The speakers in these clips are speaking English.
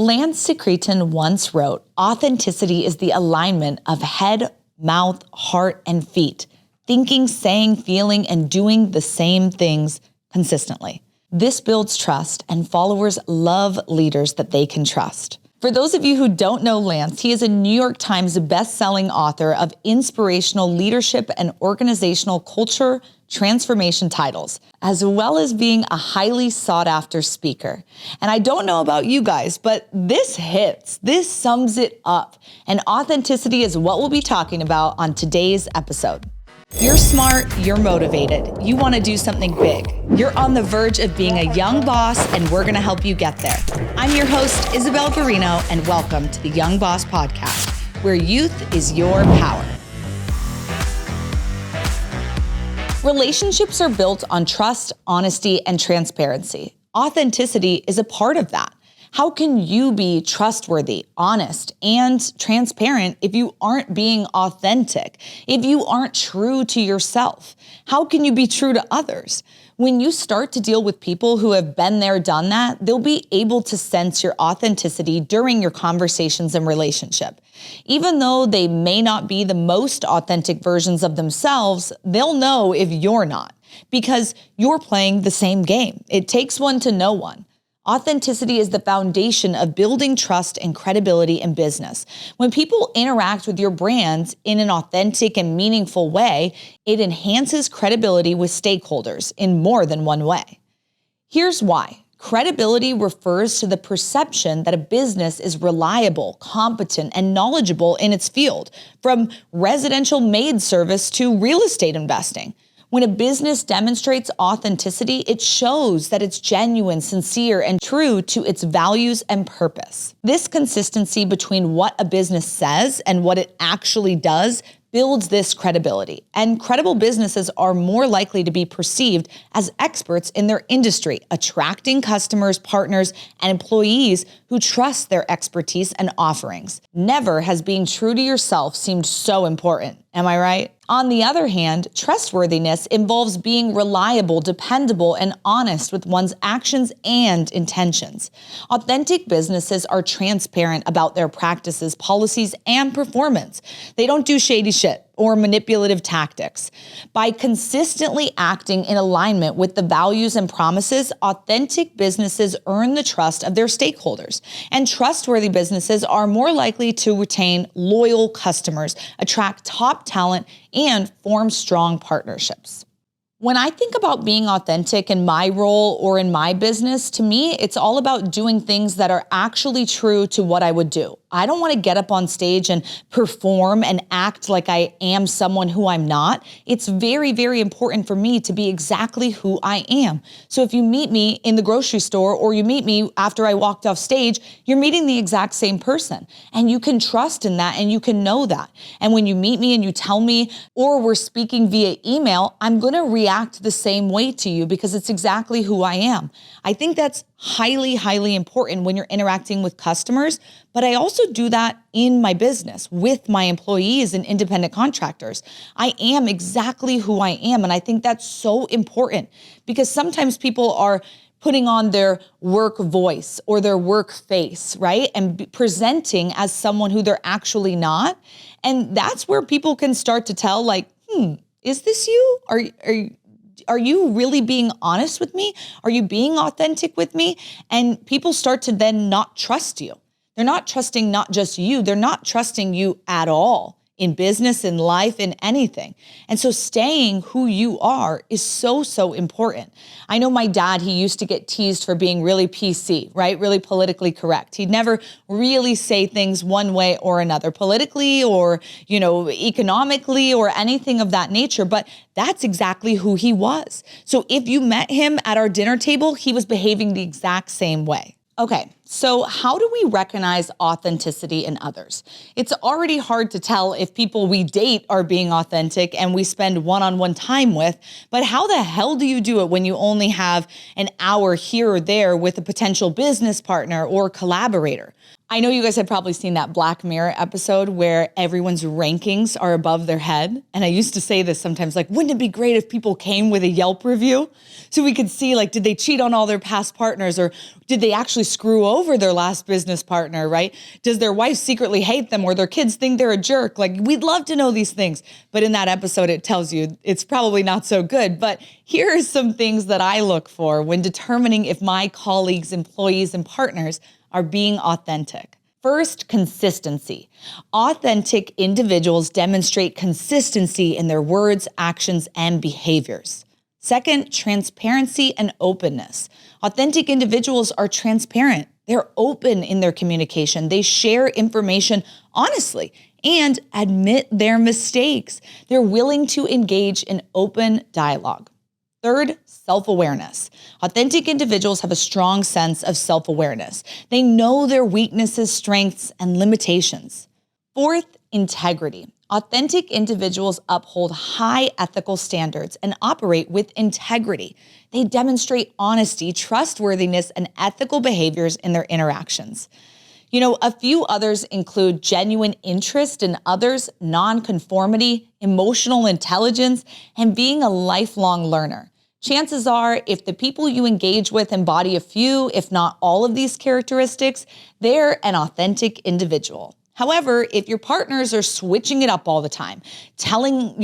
Lance Secretan once wrote, "Authenticity is the alignment of head, mouth, heart, and feet, thinking, saying, feeling, and doing the same things consistently." This builds trust, and followers love leaders that they can trust. For those of you who don't know Lance, he is a New York Times best-selling author of inspirational leadership and organizational culture transformation titles, as well as being a highly sought-after speaker. And I don't know about you guys, but this hits. This sums it up. And authenticity is what we'll be talking about on today's episode. You're smart, you're motivated, you want to do something big. You're on the verge of being a young boss, and we're going to help you get there. I'm your host, Isabel Garino, and welcome to the Young Boss Podcast, where youth is your power. Relationships are built on trust, honesty, and transparency. Authenticity is a part of that. How can you be trustworthy, honest, and transparent if you aren't being authentic, if you aren't true to yourself? How can you be true to others? When you start to deal with people who have been there, done that, they'll be able to sense your authenticity during your conversations and relationship. Even though they may not be the most authentic versions of themselves, they'll know if you're not, because you're playing the same game. It takes one to know one. Authenticity is the foundation of building trust and credibility in business. When people interact with your brand in an authentic and meaningful way, it enhances credibility with stakeholders in more than one way. Here's why. Credibility refers to the perception that a business is reliable, competent, and knowledgeable in its field, from residential maid service to real estate investing. When a business demonstrates authenticity, it shows that it's genuine, sincere, and true to its values and purpose. This consistency between what a business says and what it actually does builds this credibility. And credible businesses are more likely to be perceived as experts in their industry, attracting customers, partners, and employees who trust their expertise and offerings. Never has being true to yourself seemed so important. Am I right? On the other hand, trustworthiness involves being reliable, dependable, and honest with one's actions and intentions. Authentic businesses are transparent about their practices, policies, and performance. They don't do shady shit or manipulative tactics. By consistently acting in alignment with the values and promises, authentic businesses earn the trust of their stakeholders. And trustworthy businesses are more likely to retain loyal customers, attract top talent, and form strong partnerships. When I think about being authentic in my role or in my business, to me, it's all about doing things that are actually true to what I would do. I don't want to get up on stage and perform and act like I am someone who I'm not. It's very, very important for me to be exactly who I am. So if you meet me in the grocery store or you meet me after I walked off stage, you're meeting the exact same person. And you can trust in that and you can know that. And when you meet me and you tell me, or we're speaking via email, I'm going to react the same way to you because it's exactly who I am. I think that's highly, highly important when you're interacting with customers, but I also do that in my business with my employees and independent contractors. I am exactly who I am, and I think that's so important because sometimes people are putting on their work voice or their work face, right? And presenting as someone who they're actually not. And that's where people can start to tell like, is this you? Are you really being honest with me? Are you being authentic with me? And people start to then not trust you. They're not trusting not just you, they're not trusting you at all in business, in life, in anything. And so staying who you are is so, so important. I know my dad, he used to get teased for being really PC, right? Really politically correct. He'd never really say things one way or another, politically or, economically or anything of that nature. But that's exactly who he was. So if you met him at our dinner table, he was behaving the exact same way. Okay, so how do we recognize authenticity in others? It's already hard to tell if people we date are being authentic and we spend one-on-one time with, but how the hell do you do it when you only have an hour here or there with a potential business partner or collaborator? I know you guys have probably seen that Black Mirror episode where everyone's rankings are above their head. And I used to say this sometimes, like, wouldn't it be great if people came with a Yelp review? So we could see, like, did they cheat on all their past partners or did they actually screw over over their last business partner, right? Does their wife secretly hate them or their kids think they're a jerk? Like, we'd love to know these things. But in that episode, it tells you it's probably not so good. But here are some things that I look for when determining if my colleagues, employees, and partners are being authentic. First, consistency. Authentic individuals demonstrate consistency in their words, actions, and behaviors. Second, transparency and openness. Authentic individuals are transparent. They're open in their communication. They share information honestly and admit their mistakes. They're willing to engage in open dialogue. Third, self-awareness. Authentic individuals have a strong sense of self-awareness. They know their weaknesses, strengths, and limitations. Fourth, integrity. Authentic individuals uphold high ethical standards and operate with integrity. They demonstrate honesty, trustworthiness, and ethical behaviors in their interactions. A few others include genuine interest in others, nonconformity, emotional intelligence, and being a lifelong learner. Chances are, if the people you engage with embody a few, if not all of these characteristics, they're an authentic individual. However, if your partners are switching it up all the time, telling,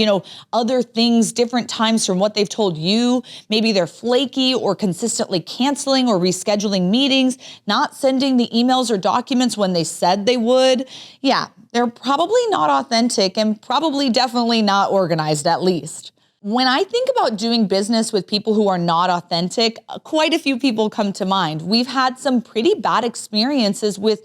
other things different times from what they've told you, maybe they're flaky or consistently canceling or rescheduling meetings, not sending the emails or documents when they said they would, they're probably not authentic and probably definitely not organized at least. When I think about doing business with people who are not authentic, quite a few people come to mind. We've had some pretty bad experiences with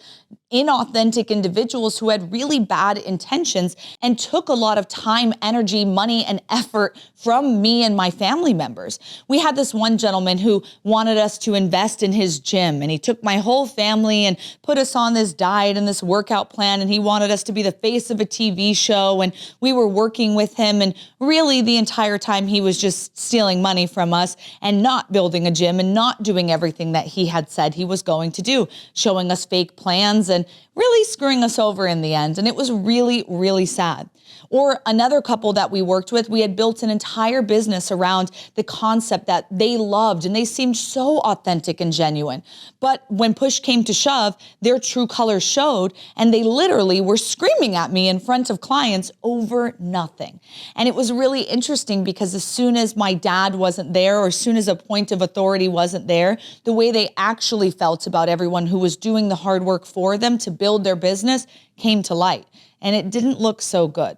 inauthentic individuals who had really bad intentions and took a lot of time, energy, money, and effort from me and my family members. We had this one gentleman who wanted us to invest in his gym, and he took my whole family and put us on this diet and this workout plan, and he wanted us to be the face of a TV show, and we were working with him, and really the entire time he was just stealing money from us and not building a gym and not doing everything that he had said he was going to do, showing us fake plans and really screwing us over in the end. And it was really, really sad. Or another couple that we worked with, we had built an entire business around the concept that they loved and they seemed so authentic and genuine. But when push came to shove, their true colors showed and they literally were screaming at me in front of clients over nothing. And it was really interesting because as soon as my dad wasn't there or as soon as a point of authority wasn't there, the way they actually felt about everyone who was doing the hard work for them to build their business came to light. And it didn't look so good.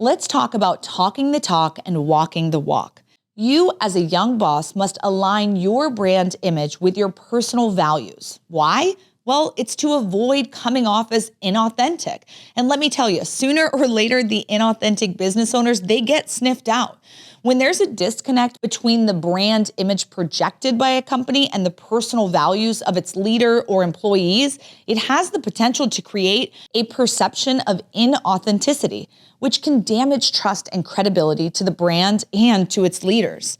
Let's talk about talking the talk and walking the walk. You as a young boss must align your brand image with your personal values. Why? Well, it's to avoid coming off as inauthentic. And let me tell you, sooner or later, the inauthentic business owners, they get sniffed out. When there's a disconnect between the brand image projected by a company and the personal values of its leader or employees, it has the potential to create a perception of inauthenticity, which can damage trust and credibility to the brand and to its leaders.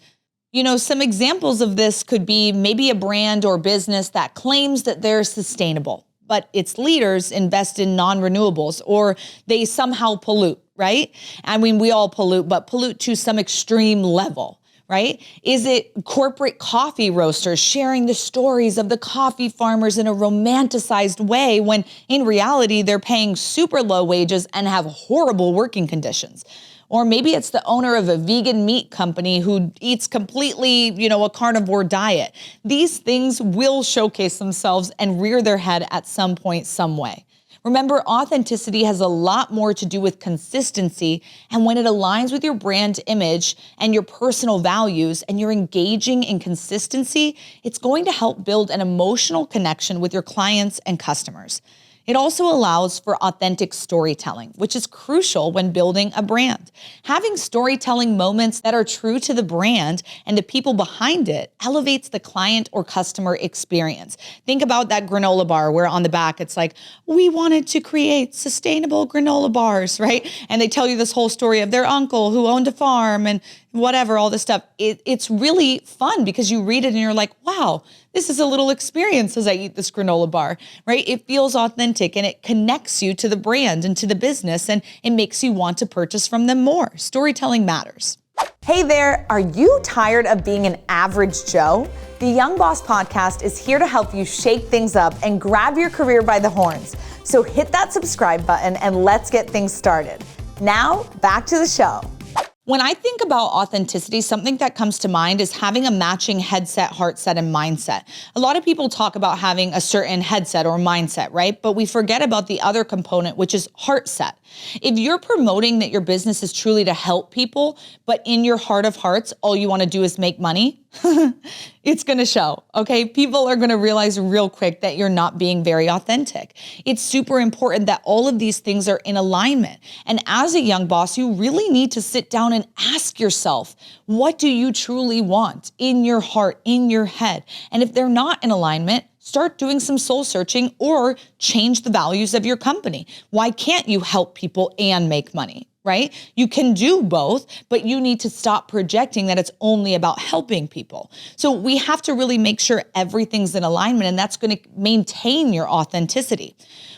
Some examples of this could be maybe a brand or business that claims that they're sustainable, but its leaders invest in non-renewables or they somehow pollute, right? I mean, we all pollute, but pollute to some extreme level, right? Is it corporate coffee roasters sharing the stories of the coffee farmers in a romanticized way when in reality, they're paying super low wages and have horrible working conditions? Or maybe it's the owner of a vegan meat company who eats completely, a carnivore diet. These things will showcase themselves and rear their head at some point, some way. Remember, authenticity has a lot more to do with consistency, and when it aligns with your brand image and your personal values and you're engaging in consistency, it's going to help build an emotional connection with your clients and customers. It also allows for authentic storytelling, which is crucial when building a brand. Having storytelling moments that are true to the brand and the people behind it elevates the client or customer experience. Think about that granola bar where on the back it's like, we wanted to create sustainable granola bars, right? And they tell you this whole story of their uncle who owned a farm and whatever, all this stuff. It's really fun because you read it and you're like, wow, this is a little experience as I eat this granola bar, right? It feels authentic and it connects you to the brand and to the business and it makes you want to purchase from them more. Storytelling matters. Hey there, are you tired of being an average Joe? The Young Boss Podcast is here to help you shake things up and grab your career by the horns. So hit that subscribe button and let's get things started. Now, back to the show. When I think about authenticity, something that comes to mind is having a matching headset, heart set, and mindset. A lot of people talk about having a certain headset or mindset, right? But we forget about the other component, which is heart set. If you're promoting that your business is truly to help people, but in your heart of hearts, all you want to do is make money, it's going to show, okay? People are going to realize real quick that you're not being very authentic. It's super important that all of these things are in alignment. And as a young boss, you really need to sit down and ask yourself, what do you truly want in your heart, in your head? And if they're not in alignment, start doing some soul searching or change the values of your company. Why can't you help people and make money? Right? You can do both, but you need to stop projecting that it's only about helping people. So we have to really make sure everything's in alignment, and that's going to maintain your authenticity.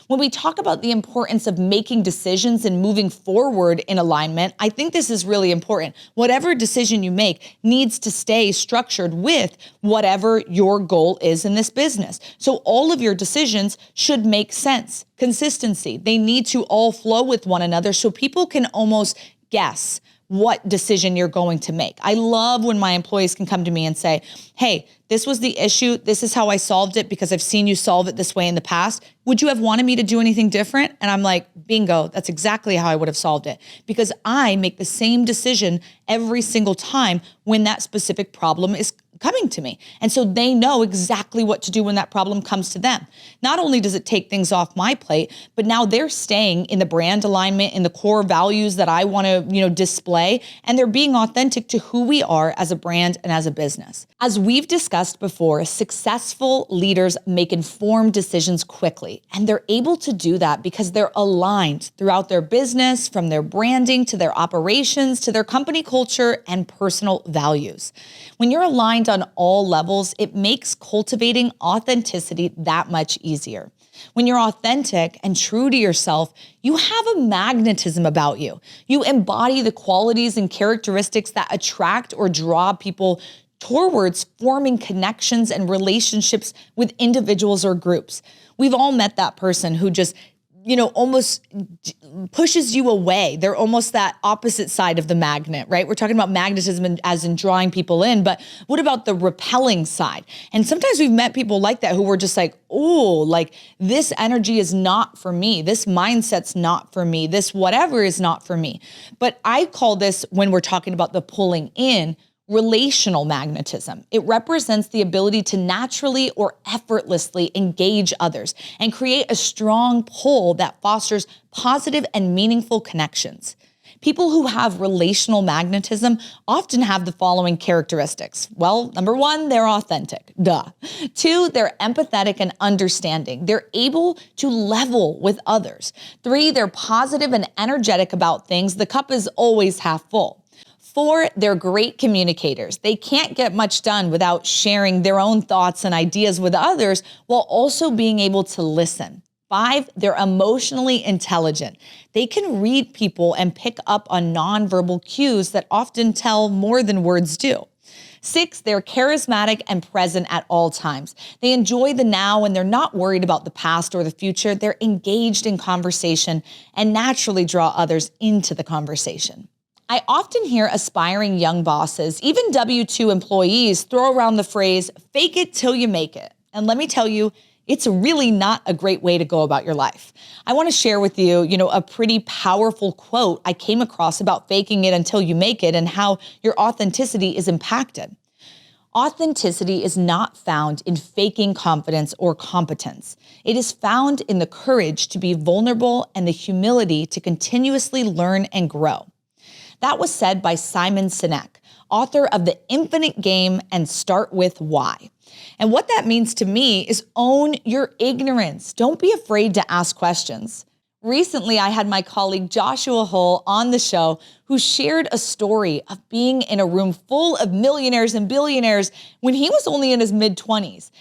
When we talk about the importance of making decisions and moving forward in alignment, I think this is really important. Whatever decision you make needs to stay structured with whatever your goal is in this business. So all of your decisions should make sense. Consistency. They need to all flow with one another so people can almost guess what decision you're going to make. I love when my employees can come to me and say, hey, this was the issue. This is how I solved it because I've seen you solve it this way in the past. Would you have wanted me to do anything different? And I'm like, bingo, that's exactly how I would have solved it, because I make the same decision every single time when that specific problem is coming to me. And so they know exactly what to do when that problem comes to them. Not only does it take things off my plate, but now they're staying in the brand alignment, in the core values that I want to, display, and they're being authentic to who we are as a brand and as a business. As we've discussed before, successful leaders make informed decisions quickly, and they're able to do that because they're aligned throughout their business, from their branding to their operations to their company culture and personal values. When you're aligned on all levels, it makes cultivating authenticity that much easier. When you're authentic and true to yourself, you have a magnetism about you. You embody the qualities and characteristics that attract or draw people towards forming connections and relationships with individuals or groups. We've all met that person who just almost pushes you away. They're almost that opposite side of the magnet, right? We're talking about magnetism as in drawing people in, but what about the repelling side? And sometimes we've met people like that who were just like, oh, like this energy is not for me. This mindset's not for me. This whatever is not for me. But I call this, when we're talking about the pulling in, relational magnetism. It represents the ability to naturally or effortlessly engage others and create a strong pull that fosters positive and meaningful connections. People who have relational magnetism often have the following characteristics. Well, number one, they're authentic. Duh. Two, they're empathetic and understanding. They're able to level with others. Three, they're positive and energetic about things. The cup is always half full. Four, they're great communicators. They can't get much done without sharing their own thoughts and ideas with others while also being able to listen. Five, they're emotionally intelligent. They can read people and pick up on nonverbal cues that often tell more than words do. Six, they're charismatic and present at all times. They enjoy the now and they're not worried about the past or the future. They're engaged in conversation and naturally draw others into the conversation. I often hear aspiring young bosses, even W-2 employees, throw around the phrase, fake it till you make it. And let me tell you, it's really not a great way to go about your life. I want to share with you, a pretty powerful quote I came across about faking it until you make it and how your authenticity is impacted. Authenticity is not found in faking confidence or competence. It is found in the courage to be vulnerable and the humility to continuously learn and grow. That was said by Simon Sinek, author of The Infinite Game and Start With Why. And what that means to me is own your ignorance. Don't be afraid to ask questions. Recently, I had my colleague Joshua Hull on the show who shared a story of being in a room full of millionaires and billionaires when he was only in his mid-20s.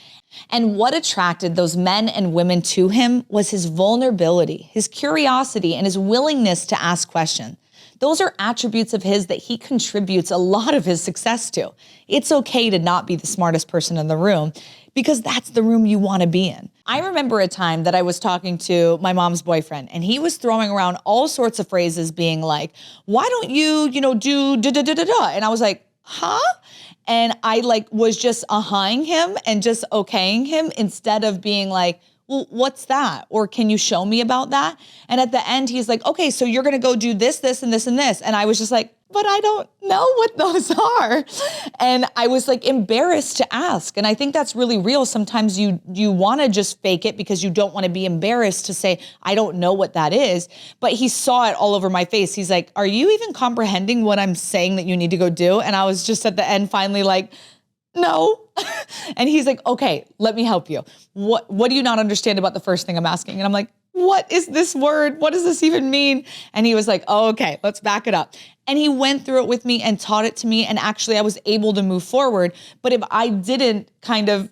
And what attracted those men and women to him was his vulnerability, his curiosity, and his willingness to ask questions. Those are attributes of his that he contributes a lot of his success to. It's okay to not be the smartest person in the room because that's the room you want to be in. I remember a time that I was talking to my mom's boyfriend and he was throwing around all sorts of phrases being like, why don't you, do da da da da da? And I was like, huh? And I was just ahhing him and just okaying him instead of being like, well, what's that? Or can you show me about that? And at the end, he's like, okay, so you're going to go do this, this, and this, and this. And I was just like, but I don't know what those are. And I was embarrassed to ask. And I think that's really real. Sometimes you want to just fake it because you don't want to be embarrassed to say, I don't know what that is. But he saw it all over my face. He's like, are you even comprehending what I'm saying that you need to go do? And I was just at the end finally like, no. And he's like, okay, let me help you. What do you not understand about the first thing I'm asking? And I'm like, what is this word? What does this even mean? And he was like, oh, okay, let's back it up. And he went through it with me and taught it to me. And actually I was able to move forward. But if I didn't kind of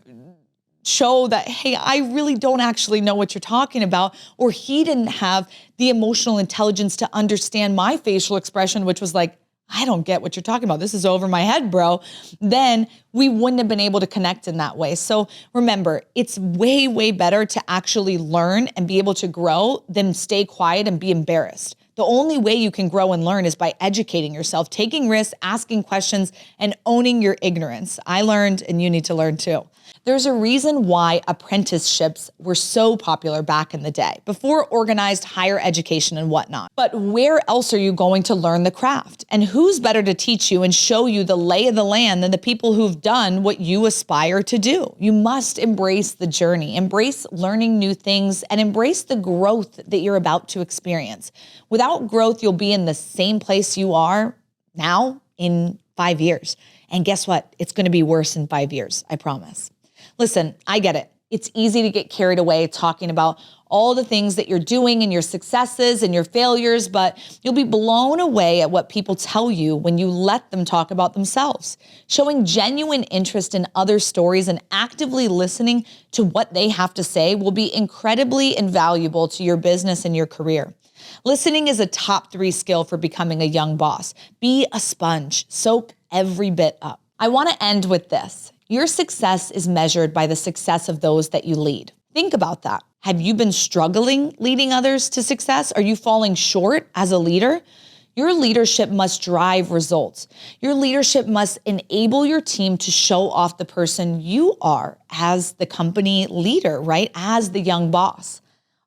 show that, hey, I really don't actually know what you're talking about, or he didn't have the emotional intelligence to understand my facial expression, which was like, I don't get what you're talking about. This is over my head, bro. Then we wouldn't have been able to connect in that way. So remember, it's way, way better to actually learn and be able to grow than stay quiet and be embarrassed. The only way you can grow and learn is by educating yourself, taking risks, asking questions, and owning your ignorance. I learned, and you need to learn too. There's a reason why apprenticeships were so popular back in the day, before organized higher education and whatnot. But where else are you going to learn the craft? And who's better to teach you and show you the lay of the land than the people who've done what you aspire to do? You must embrace the journey, embrace learning new things, and embrace the growth that you're about to experience. Without growth, you'll be in the same place you are now in 5 years. And guess what? It's going to be worse in 5 years, I promise. Listen, I get it. It's easy to get carried away talking about all the things that you're doing and your successes and your failures, but you'll be blown away at what people tell you when you let them talk about themselves. Showing genuine interest in other stories and actively listening to what they have to say will be incredibly invaluable to your business and your career. Listening is a top 3 skill for becoming a young boss. Be a sponge. Soak every bit up. I want to end with this. Your success is measured by the success of those that you lead. Think about that. Have you been struggling leading others to success? Are you falling short as a leader? Your leadership must drive results. Your leadership must enable your team to show off the person you are as the company leader, right? As the young boss.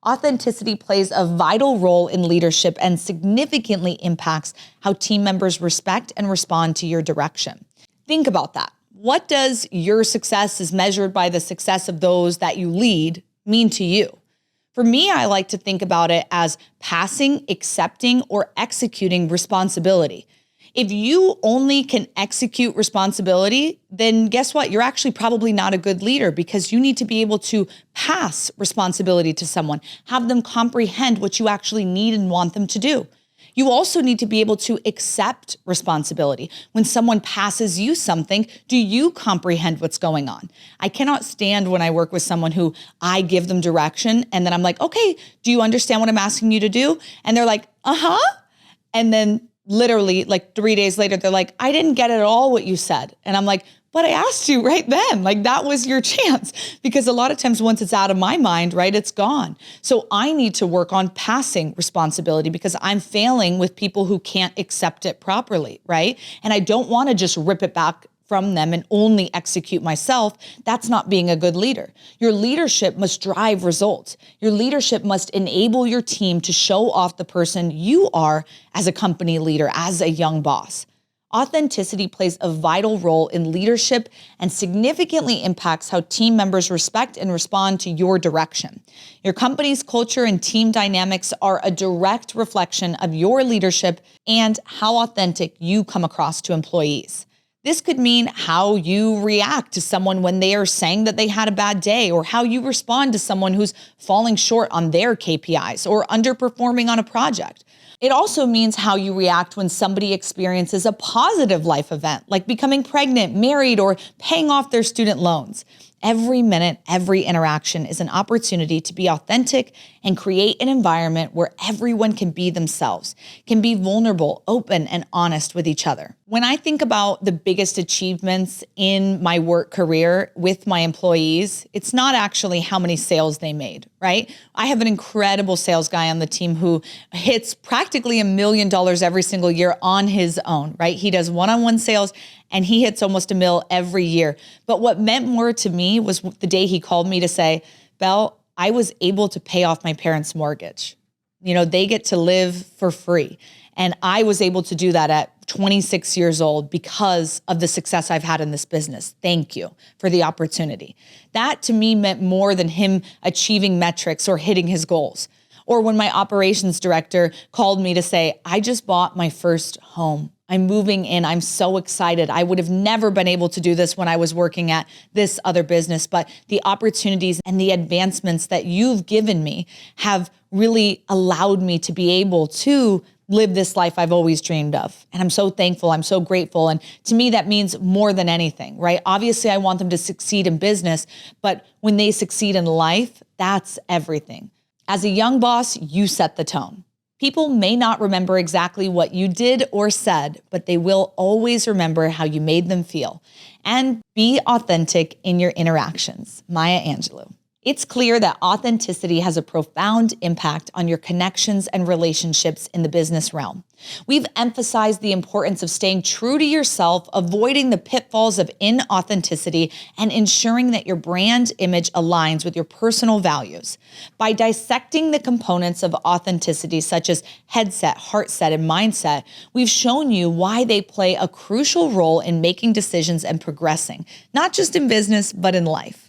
Authenticity plays a vital role in leadership and significantly impacts how team members respect and respond to your direction. Think about that. What does your success is measured by the success of those that you lead mean to you? For me, I like to think about it as passing, accepting, or executing responsibility. If you only can execute responsibility, then guess what? You're actually probably not a good leader because you need to be able to pass responsibility to someone, have them comprehend what you actually need and want them to do. You also need to be able to accept responsibility. When someone passes you something, do you comprehend what's going on? I cannot stand when I work with someone who I give them direction and then I'm like, okay, do you understand what I'm asking you to do? And they're like, uh-huh. And then literally 3 days later, they're like, I didn't get at all what you said. And I'm like, but I asked you right then, that was your chance. Because a lot of times once it's out of my mind, right, it's gone. So I need to work on passing responsibility because I'm failing with people who can't accept it properly, right? And I don't want to just rip it back from them and only execute myself. That's not being a good leader. Your leadership must drive results. Your leadership must enable your team to show off the person you are as a company leader, as a young boss. Authenticity plays a vital role in leadership and significantly impacts how team members respect and respond to your direction. Your company's culture and team dynamics are a direct reflection of your leadership and how authentic you come across to employees. This could mean how you react to someone when they are saying that they had a bad day, or how you respond to someone who's falling short on their KPIs or underperforming on a project. It also means how you react when somebody experiences a positive life event, like becoming pregnant, married, or paying off their student loans. Every minute, every interaction is an opportunity to be authentic and create an environment where everyone can be themselves, can be vulnerable, open, and honest with each other. When I think about the biggest achievements in my work career with my employees, it's not actually how many sales they made, right? I have an incredible sales guy on the team who hits practically $1 million every single year on his own, right? He does one-on-one sales and he hits almost $1 million every year. But what meant more to me was the day he called me to say, Belle, I was able to pay off my parents' mortgage. You know, they get to live for free. And I was able to do that at 26 years old because of the success I've had in this business. Thank you for the opportunity. That to me meant more than him achieving metrics or hitting his goals. Or when my operations director called me to say, I just bought my first home. I'm moving in. I'm so excited. I would have never been able to do this when I was working at this other business, but the opportunities and the advancements that you've given me have really allowed me to be able to live this life I've always dreamed of. And I'm so thankful. I'm so grateful. And to me, that means more than anything, right? Obviously, I want them to succeed in business, but when they succeed in life, that's everything. As a young boss, you set the tone. People may not remember exactly what you did or said, but they will always remember how you made them feel. And be authentic in your interactions. Maya Angelou. It's clear that authenticity has a profound impact on your connections and relationships in the business realm. We've emphasized the importance of staying true to yourself, avoiding the pitfalls of inauthenticity, and ensuring that your brand image aligns with your personal values. By dissecting the components of authenticity, such as headset, heart set, and mindset, we've shown you why they play a crucial role in making decisions and progressing, not just in business, but in life.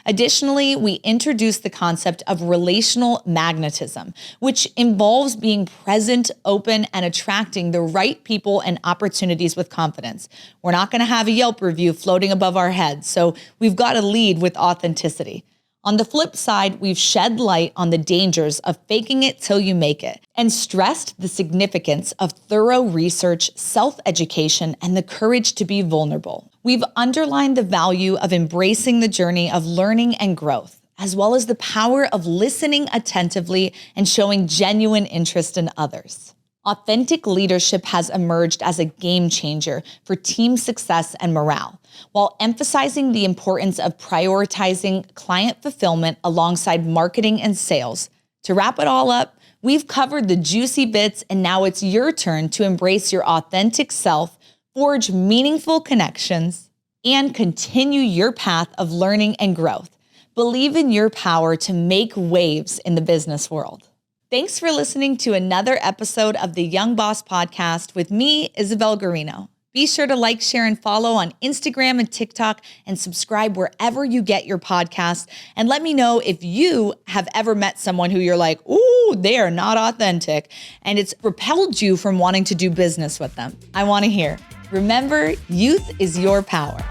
Additionally, we introduced the concept of relational magnetism, which involves being present, open, and attracting the right people and opportunities with confidence. We're not going to have a Yelp review floating above our heads, so we've got to lead with authenticity. On the flip side, we've shed light on the dangers of faking it till you make it and stressed the significance of thorough research, self-education, and the courage to be vulnerable. We've underlined the value of embracing the journey of learning and growth, as well as the power of listening attentively and showing genuine interest in others. Authentic leadership has emerged as a game changer for team success and morale, while emphasizing the importance of prioritizing client fulfillment alongside marketing and sales. To wrap it all up, we've covered the juicy bits, and now it's your turn to embrace your authentic self, forge meaningful connections, and continue your path of learning and growth. Believe in your power to make waves in the business world. Thanks for listening to another episode of the Young Boss Podcast with me, Isabel Garino. Be sure to like, share, and follow on Instagram and TikTok, and subscribe wherever you get your podcasts. And let me know if you have ever met someone who you're like, ooh, they are not authentic, and it's repelled you from wanting to do business with them. I want to hear. Remember, youth is your power.